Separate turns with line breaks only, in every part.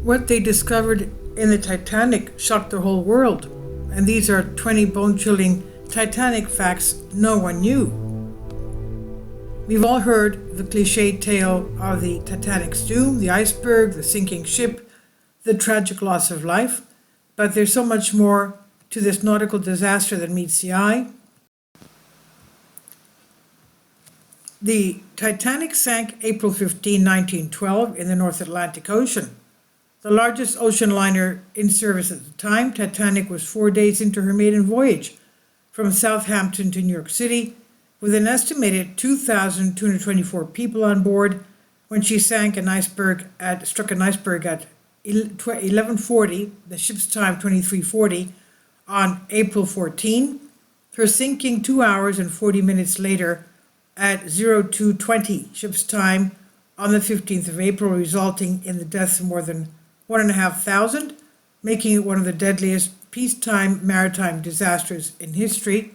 What they discovered in the Titanic shocked the whole world, and these are 20 bone-chilling Titanic facts no one knew. We've all heard the cliched tale of the Titanic's doom, the iceberg, the sinking ship, the tragic loss of life, but there's so much more to this nautical disaster than meets the eye. The Titanic sank April 15, 1912 in the North Atlantic Ocean. The largest ocean liner in service at the time, Titanic was 4 days into her maiden voyage from Southampton to New York City, with an estimated 2,224 people on board when she struck an iceberg at 11:40, the ship's time 23:40, on April 14. Her sinking 2 hours and 40 minutes later at 02:20 ship's time on the 15th of April, resulting in the deaths of more than 1,500, making it one of the deadliest peacetime maritime disasters in history.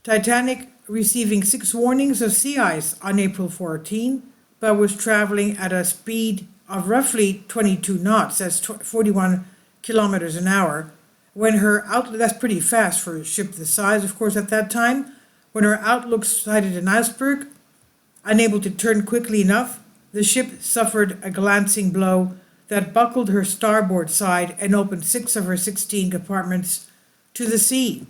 Titanic receiving 6 warnings of sea ice on April 14, but was traveling at a speed of roughly 22 knots, that's 41 kilometers an hour, when her outlook, that's pretty fast for a ship this size, of course, at that time, when her outlook sighted an iceberg. Unable to turn quickly enough, the ship suffered a glancing blow that buckled her starboard side and opened 6 of her 16 compartments to the sea.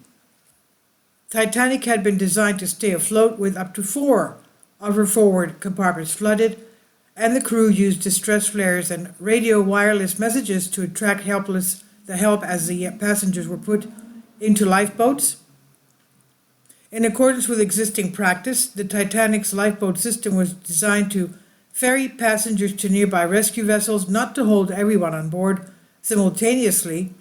Titanic had been designed to stay afloat with up to 4 of her forward compartments flooded, and the crew used distress flares and radio wireless messages to attract help as the passengers were put into lifeboats. In accordance with existing practice, the Titanic's lifeboat system was designed to ferry passengers to nearby rescue vessels, not to hold everyone on board simultaneously.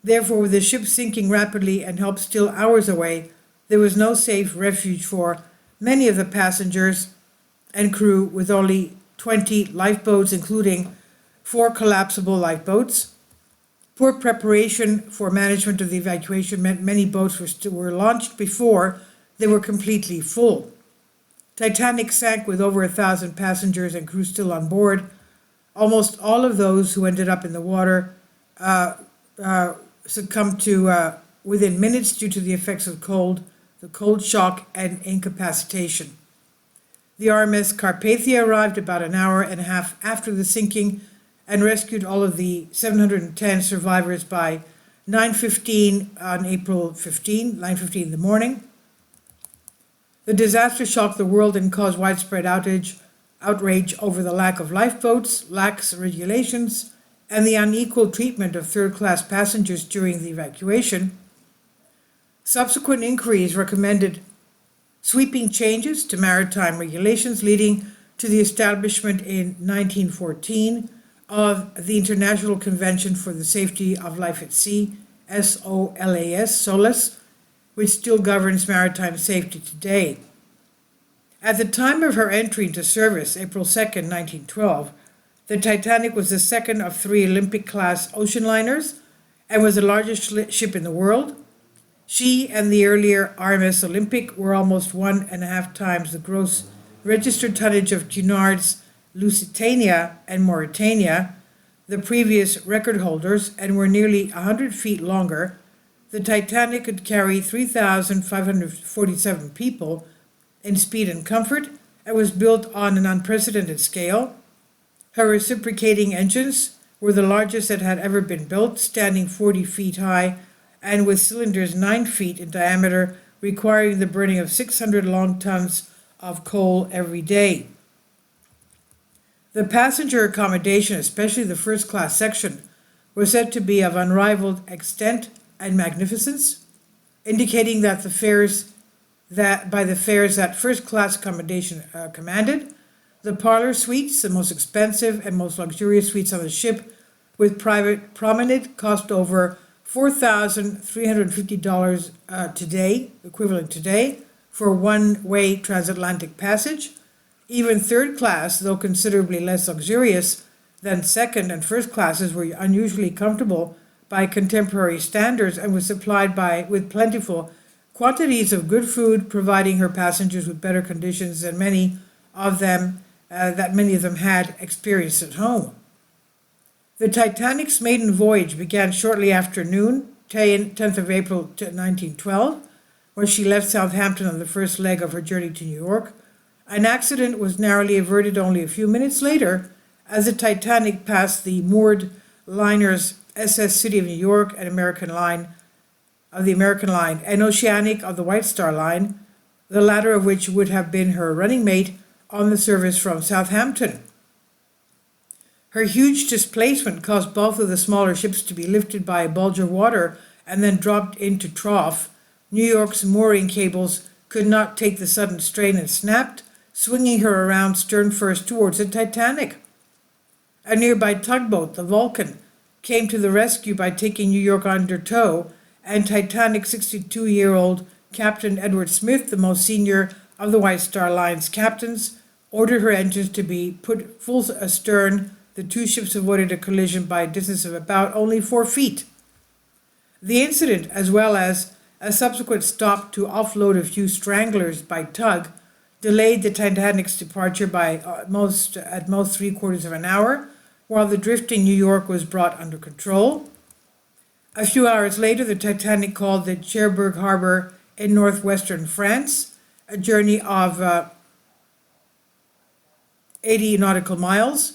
Therefore, with the ship sinking rapidly and help still hours away, there was no safe refuge for many of the passengers and crew, with only 20 lifeboats, including 4 collapsible lifeboats. Poor preparation for management of the evacuation meant many boats were launched before they were completely full. Titanic sank with over 1,000 passengers and crew still on board. Almost all of those who ended up in the water succumbed to within minutes due to the effects of the cold shock and incapacitation. The RMS Carpathia arrived about an hour and a half after the sinking and rescued all of the 710 survivors by 9:15 on April 15, 9:15 in the morning. The disaster shocked the world and caused widespread outrage over the lack of lifeboats, lax regulations, and the unequal treatment of third-class passengers during the evacuation. Subsequent inquiries recommended sweeping changes to maritime regulations, leading to the establishment in 1914 of the International Convention for the Safety of Life at Sea, SOLAS, which still governs maritime safety today. At the time of her entry into service, April 2nd, 1912, the Titanic was the second of 3 Olympic-class ocean liners and was the largest ship in the world. She and the earlier RMS Olympic were almost 1.5 times the gross registered tonnage of Cunard's Lusitania and Mauritania, the previous record holders, and were nearly 100 feet longer. The Titanic could carry 3,547 people in speed and comfort and was built on an unprecedented scale. Her reciprocating engines were the largest that had ever been built, standing 40 feet high and with cylinders 9 feet in diameter, requiring the burning of 600 long tons of coal every day. The passenger accommodation, especially the first-class section, was said to be of unrivaled extent and magnificence, indicating that the fares that first-class accommodation commanded. The parlor suites, the most expensive and most luxurious suites on the ship, with private promenade, cost over $4,350 today, equivalent today, for one-way transatlantic passage. Even third class, though considerably less luxurious than second and first classes, were unusually comfortable by contemporary standards and was supplied with plentiful quantities of good food, providing her passengers with better conditions than many of them had experienced at home. The Titanic's maiden voyage began shortly after noon, 10th of April 1912, when she left Southampton on the first leg of her journey to New York. An accident was narrowly averted only a few minutes later as the Titanic passed the moored liners SS City of New York and American Line and Oceanic of the White Star Line, the latter of which would have been her running mate on the service from Southampton. Her huge displacement caused both of the smaller ships to be lifted by a bulge of water and then dropped into trough. New York's mooring cables could not take the sudden strain and snapped, swinging her around stern first towards the Titanic. A nearby tugboat, the Vulcan, came to the rescue by taking New York under tow, and Titanic's 62-year-old Captain Edward Smith, the most senior of the White Star Line's captains, ordered her engines to be put full astern. The two ships avoided a collision by a distance of about only 4 feet. The incident, as well as a subsequent stop to offload a few stranglers by tug, delayed the Titanic's departure by at most 3/4 of an hour, while the drifting New York was brought under control. A few hours later, the Titanic called at Cherbourg Harbor in northwestern France, a journey of 80 nautical miles,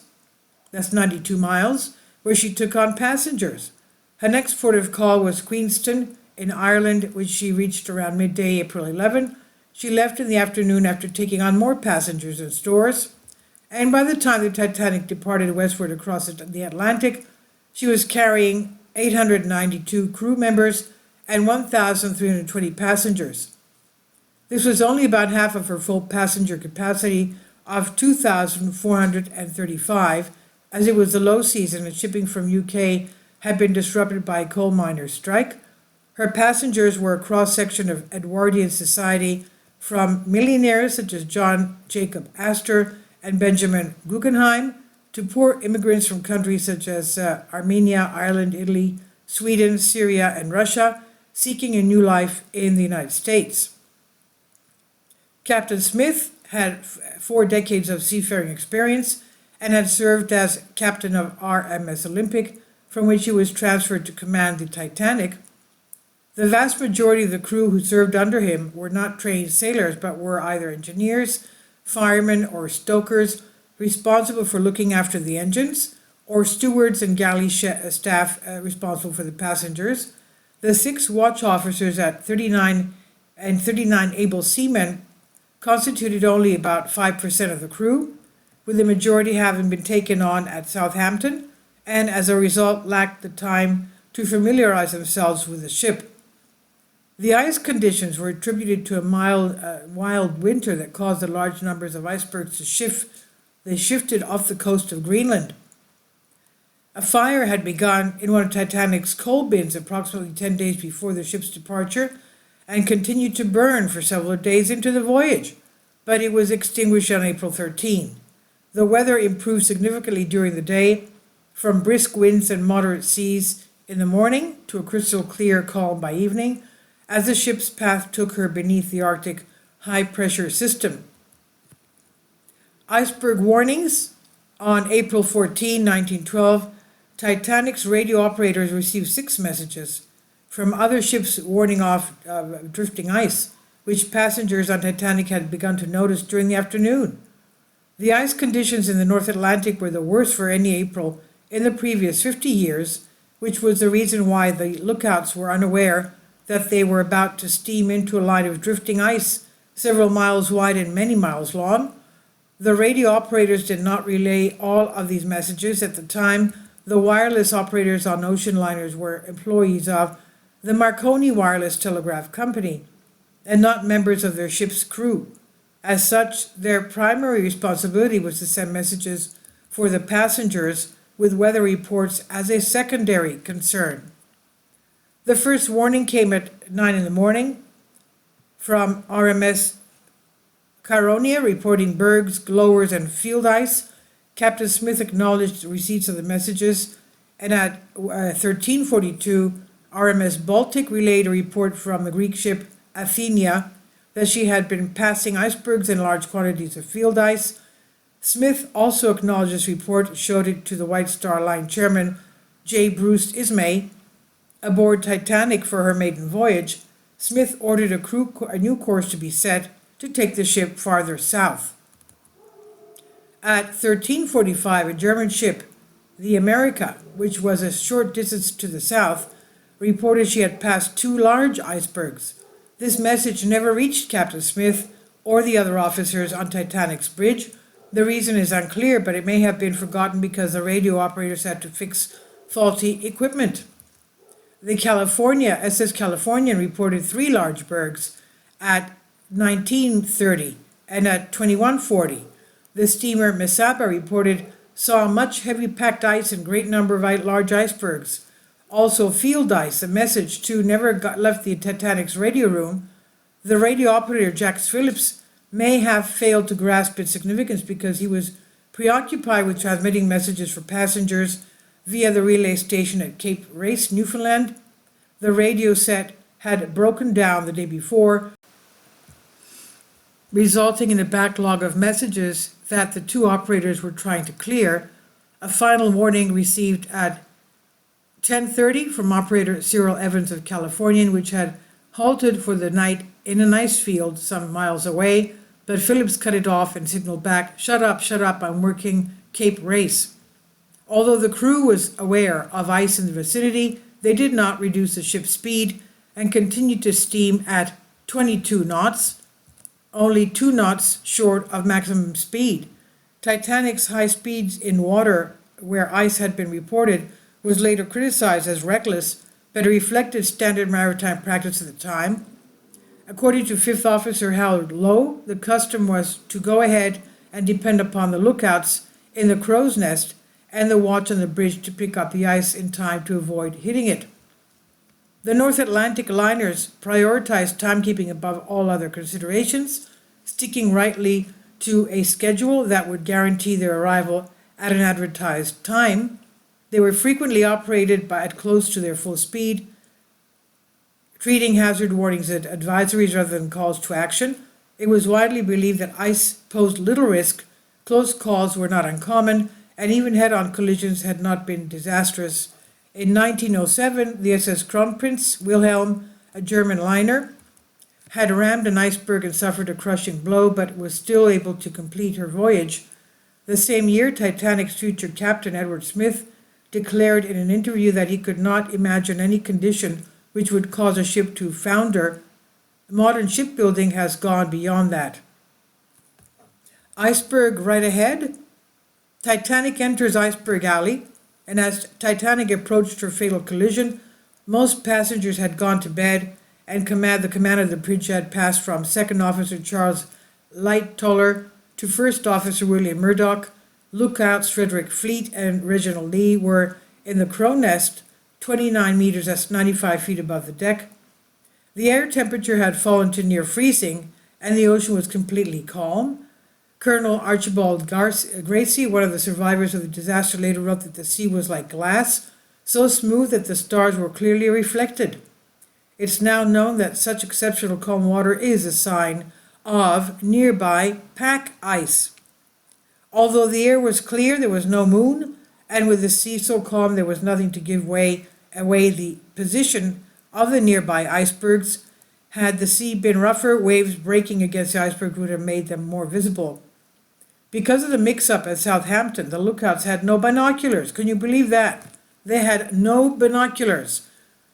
that's 92 miles, where she took on passengers. Her next port of call was Queenston in Ireland, which she reached around midday, April 11. She left in the afternoon after taking on more passengers and stores, and by the time the Titanic departed westward across the Atlantic, she was carrying 892 crew members and 1,320 passengers. This was only about half of her full passenger capacity of 2,435, as it was the low season and shipping from UK had been disrupted by a coal miners' strike. Her passengers were a cross-section of Edwardian society, from millionaires such as John Jacob Astor and Benjamin Guggenheim to poor immigrants from countries such as Armenia, Ireland, Italy, Sweden, Syria, and Russia, seeking a new life in the United States. Captain Smith had 4 decades of seafaring experience and had served as captain of RMS Olympic, from which he was transferred to command the Titanic. The vast majority of the crew who served under him were not trained sailors, but were either engineers, firemen, or stokers responsible for looking after the engines, or stewards and galley staff responsible for the passengers. The 6 watch officers at 39 able seamen constituted only about 5% of the crew, with the majority having been taken on at Southampton, and as a result lacked the time to familiarize themselves with the ship. The ice conditions were attributed to a wild winter that caused the large numbers of icebergs to shift. They shifted off the coast of Greenland. A fire had begun in one of Titanic's coal bins approximately 10 days before the ship's departure and continued to burn for several days into the voyage, but it was extinguished on April 13. The weather improved significantly during the day, from brisk winds and moderate seas in the morning to a crystal clear calm by evening, as the ship's path took her beneath the Arctic high-pressure system. Iceberg warnings. On April 14, 1912, Titanic's radio operators received 6 messages from other ships warning off drifting ice, which passengers on Titanic had begun to notice during the afternoon. The ice conditions in the North Atlantic were the worst for any April in the previous 50 years, which was the reason why the lookouts were unaware that they were about to steam into a line of drifting ice several miles wide and many miles long. The radio operators did not relay all of these messages. At the time, the wireless operators on ocean liners were employees of the Marconi Wireless Telegraph Company and not members of their ship's crew. As such, their primary responsibility was to send messages for the passengers, with weather reports as a secondary concern. The first warning came at 9 in the morning from RMS Caronia, reporting bergs, glowers, and field ice. Captain Smith acknowledged receipts of the messages, and at 13:42, RMS Baltic relayed a report from the Greek ship Athenia that she had been passing icebergs and large quantities of field ice. Smith also acknowledged this report, showed it to the White Star Line chairman, J. Bruce Ismay. Aboard Titanic for her maiden voyage, Smith ordered a new course to be set to take the ship farther south. At 13:45, a German ship, the America, which was a short distance to the south, reported she had passed two large icebergs. This message never reached Captain Smith or the other officers on Titanic's bridge. The reason is unclear, but it may have been forgotten because the radio operators had to fix faulty equipment. The SS Californian reported three large bergs at 19:30 and at 21:40. The steamer Mesaba reported saw much heavy packed ice and great number of large icebergs. Also field ice, a message too never left the Titanic's radio room. The radio operator, Jack Phillips, may have failed to grasp its significance because he was preoccupied with transmitting messages for passengers via the relay station at Cape Race, Newfoundland. The radio set had broken down the day before, resulting in a backlog of messages that the two operators were trying to clear. A final warning received at 10:30 from operator Cyril Evans of Californian, which had halted for the night in an ice field some miles away, but Phillips cut it off and signaled back, shut up, I'm working Cape Race." Although the crew was aware of ice in the vicinity, they did not reduce the ship's speed and continued to steam at 22 knots, only 2 knots short of maximum speed. Titanic's high speeds in water where ice had been reported was later criticized as reckless, but it reflected standard maritime practice at the time. According to Fifth Officer Howard Lowe, the custom was to go ahead and depend upon the lookouts in the crow's nest and the watch on the bridge to pick up the ice in time to avoid hitting it. The North Atlantic liners prioritized timekeeping above all other considerations, sticking rightly to a schedule that would guarantee their arrival at an advertised time. They were frequently operated at close to their full speed, treating hazard warnings as advisories rather than calls to action. It was widely believed that ice posed little risk, close calls were not uncommon, and even head-on collisions had not been disastrous. In 1907, the SS Kronprinz Wilhelm, a German liner, had rammed an iceberg and suffered a crushing blow, but was still able to complete her voyage. The same year, Titanic's future captain, Edward Smith, declared in an interview that he could not imagine any condition which would cause a ship to founder. Modern shipbuilding has gone beyond that. Iceberg right ahead. Titanic enters Iceberg Alley, and as Titanic approached her fatal collision, most passengers had gone to bed, and the command of the bridge had passed from Second Officer Charles Lightoller to First Officer William Murdoch. Lookouts Frederick Fleet and Reginald Lee were in the crow nest, 29 meters, that's 95 feet above the deck. The air temperature had fallen to near freezing, and the ocean was completely calm. Colonel Archibald Gracie, one of the survivors of the disaster, later wrote that the sea was like glass, so smooth that the stars were clearly reflected. It's now known that such exceptional calm water is a sign of nearby pack ice. Although the air was clear, there was no moon, and with the sea so calm there was nothing to give away the position of the nearby icebergs. Had the sea been rougher, waves breaking against the iceberg would have made them more visible. Because of the mix-up at Southampton, the lookouts had no binoculars. Can you believe that? They had no binoculars.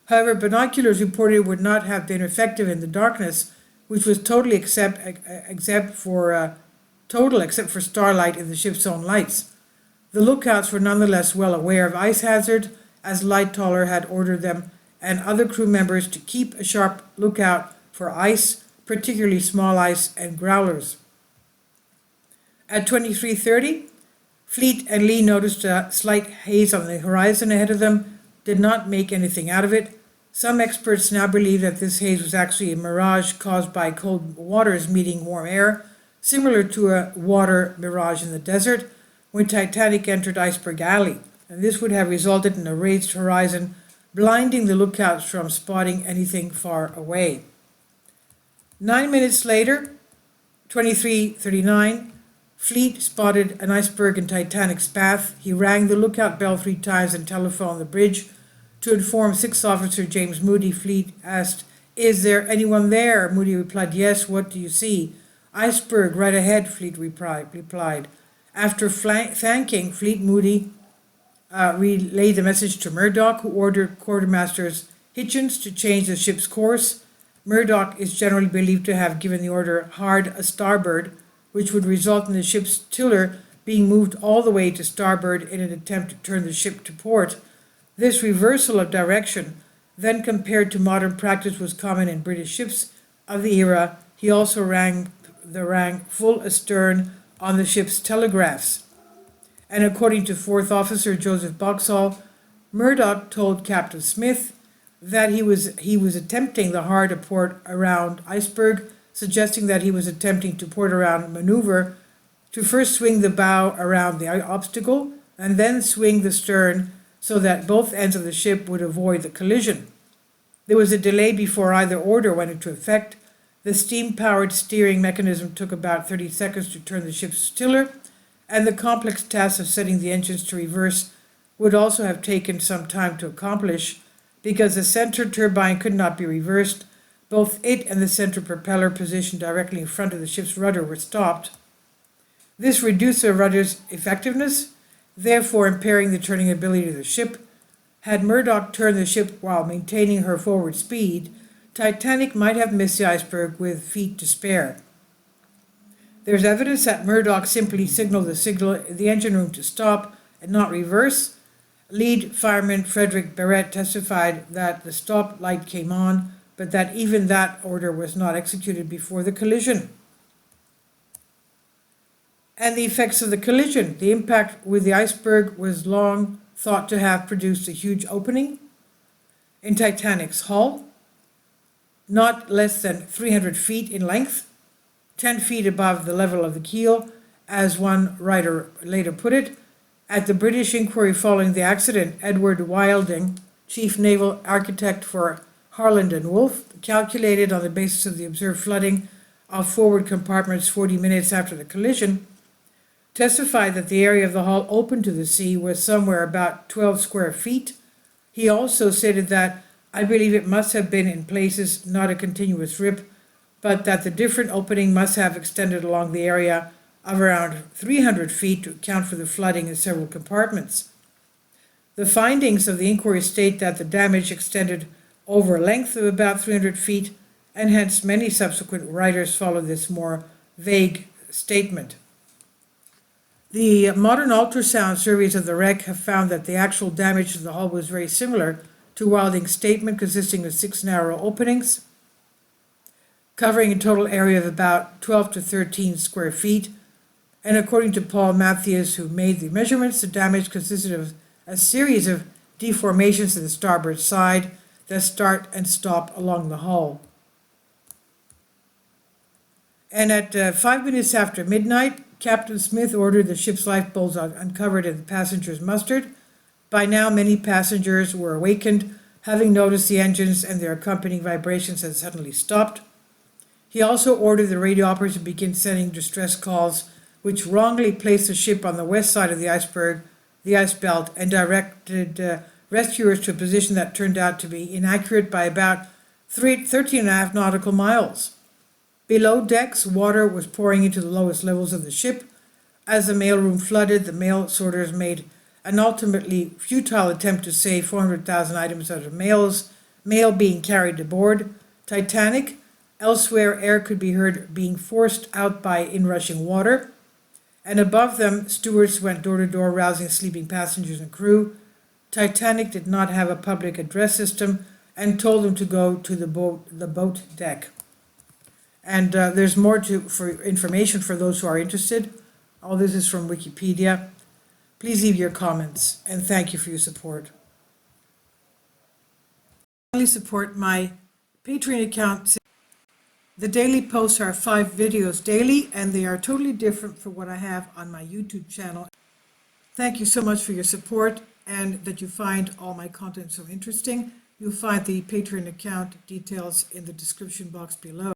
However, binoculars reported would not have been effective in the darkness, which was totally except for starlight in the ship's own lights. The lookouts were nonetheless well aware of ice hazard, as Lightoller had ordered them and other crew members to keep a sharp lookout for ice, particularly small ice and growlers. At 23:30, Fleet and Lee noticed a slight haze on the horizon ahead of them, did not make anything out of it. Some experts now believe that this haze was actually a mirage caused by cold waters meeting warm air, similar to a water mirage in the desert when Titanic entered Iceberg Alley, and this would have resulted in a raised horizon, blinding the lookouts from spotting anything far away. 9 minutes later, 23:39, Fleet spotted an iceberg in Titanic's path. He rang the lookout bell 3 times and telephoned the bridge to inform 6th Officer James Moody. Fleet asked, "Is there anyone there?" Moody replied, "Yes, what do you see?" "Iceberg, right ahead," Fleet replied. After thanking Fleet, Moody relayed the message to Murdoch, who ordered Quartermaster Hitchens to change the ship's course. Murdoch is generally believed to have given the order hard a starboard, which would result in the ship's tiller being moved all the way to starboard in an attempt to turn the ship to port. This reversal of direction, then compared to modern practice, was common in British ships of the era. He also rang full astern on the ship's telegraphs. And according to 4th Officer Joseph Boxall, Murdoch told Captain Smith that he was attempting the hard a port around iceberg, suggesting that he was attempting to port around maneuver to first swing the bow around the obstacle and then swing the stern so that both ends of the ship would avoid the collision. There was a delay before either order went into effect. The steam-powered steering mechanism took about 30 seconds to turn the ship's tiller, and the complex task of setting the engines to reverse would also have taken some time to accomplish. Because the center turbine could not be reversed, both it and the center propeller positioned directly in front of the ship's rudder were stopped. This reduced the rudder's effectiveness, therefore impairing the turning ability of the ship. Had Murdoch turned the ship while maintaining her forward speed, Titanic might have missed the iceberg with feet to spare. There's evidence that Murdoch simply signaled the engine room to stop and not reverse. Lead fireman Frederick Barrett testified that the stop light came on, but that even that order was not executed before the collision. And the effects of the collision. The impact with the iceberg was long thought to have produced a huge opening in Titanic's hull, not less than 300 feet in length, 10 feet above the level of the keel, as one writer later put it. At the British inquiry following the accident, Edward Wilding, chief naval architect for Harland and Wolff, calculated on the basis of the observed flooding of forward compartments 40 minutes after the collision, testified that the area of the hull open to the sea was somewhere about 12 square feet. He also stated that, "I believe it must have been in places not a continuous rip, but that the different opening must have extended along the area of around 300 feet to account for the flooding in several compartments." The findings of the inquiry state that the damage extended over a length of about 300 feet, and hence many subsequent writers follow this more vague statement. The modern ultrasound surveys of the wreck have found that the actual damage to the hull was very similar to Wilding's statement, consisting of 6 narrow openings, covering a total area of about 12 to 13 square feet. And according to Paul Matthews, who made the measurements, the damage consisted of a series of deformations to the starboard side that start and stop along the hull. And at 5 minutes after midnight, Captain Smith ordered the ship's lifeboats uncovered and the passengers mustered. By now, many passengers were awakened, having noticed the engines and their accompanying vibrations had suddenly stopped. He also ordered the radio operators to begin sending distress calls, which wrongly placed the ship on the west side of the ice belt, and directed rescuers to a position that turned out to be inaccurate by about 13.5 nautical miles. Below decks, water was pouring into the lowest levels of the ship. As the mailroom flooded, the mail sorters made an ultimately futile attempt to save 400,000 items out of mail being carried aboard Titanic. Elsewhere, air could be heard being forced out by inrushing water. And above them, stewards went door to door rousing sleeping passengers and crew. Titanic did not have a public address system and told them to go to the boat deck. And there's more for information for those who are interested. All this is from Wikipedia. Please leave your comments, and thank you for your support. Please support my Patreon account. The daily posts are 5 videos daily, and they are totally different from what I have on my YouTube channel. Thank you so much for your support and that you find all my content so interesting. You'll find the Patreon account details in the description box below.